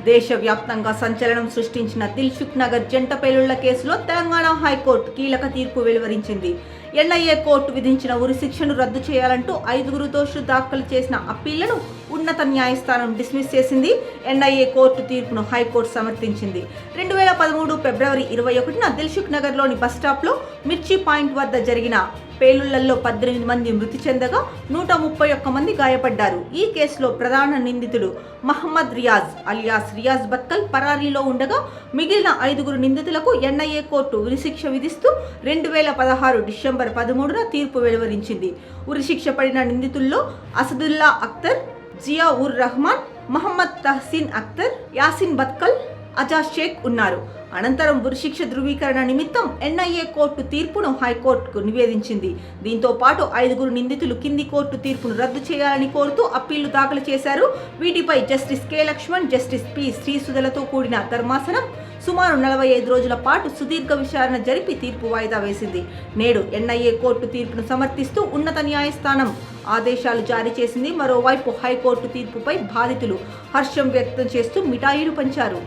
దేశవ్యాప్తంగా సంచలనం సృష్టించిన దిల్సుఖ్ నగర్ జంట పేలుళ్ల కేసులో తెలంగాణ హైకోర్టు కీలక తీర్పు వెలువరించింది. ఎన్ఐఏ కోర్టు విధించిన ఉరి శిక్షను రద్దు చేయాలంటూ 5 దోషులు దాఖలు చేసిన అప్పీళ్లను ఉన్నత న్యాయస్థానం డిస్మిస్ చేసింది. ఎన్ఐఏ కోర్టు తీర్పును హైకోర్టు సమర్థించింది. 2013 ఫిబ్రవరి 21న దిల్సుఖ్ నగర్లోని బస్టాప్లో మిర్చి పాయింట్ వద్ద జరిగిన పేలుళ్లలో 18 మంది మృతి చెందగా 131 మంది గాయపడ్డారు. ఈ కేసులో ప్రధాన నిందితుడు మహమ్మద్ రియాజ్ అలియాస్ రియాజ్ బత్కల్ పరారీలో ఉండగా మిగిలిన 5 నిందితులకు ఎన్ఐఏ కోర్టు ఉరిశిక్ష విధిస్తూ 2016 డిసెంబర్ 13న తీర్పు వెలువరించింది. ఉరిశిక్ష పడిన నిందితుల్లో అసదుల్లా అఖ్తర్, జియా ఉర్ రహమాన్, మహమ్మద్ తహసీన్ అఖ్తర్, యాసిన్ బత్కల్, అజాజ్ షేక్ ఉన్నారు. అనంతరం ఉరిశిక్ష ధృవీకరణ నిమిత్తం ఎన్ఐఏ కోర్టు తీర్పును హైకోర్టుకు నివేదించింది. దీంతో పాటు 5 నిందితులు కింది కోర్టు తీర్పును రద్దు చేయాలని కోరుతూ అప్పీళ్లు దాఖలు చేశారు. వీటిపై justice K Lakshman, justice P శ్రీసుధలతో కూడిన ధర్మాసనం సుమారు 45 రోజుల పాటు సుదీర్ఘ విచారణ జరిపి తీర్పు వాయిదా వేసింది. నేడు ఎన్ఐఏ కోర్టు తీర్పును సమర్థిస్తూ ఉన్నత న్యాయస్థానం ఆదేశాలు జారీ చేసింది. మరోవైపు హైకోర్టు తీర్పుపై బాధితులు హర్షం వ్యక్తం చేస్తూ మిఠాయిలు పంచారు.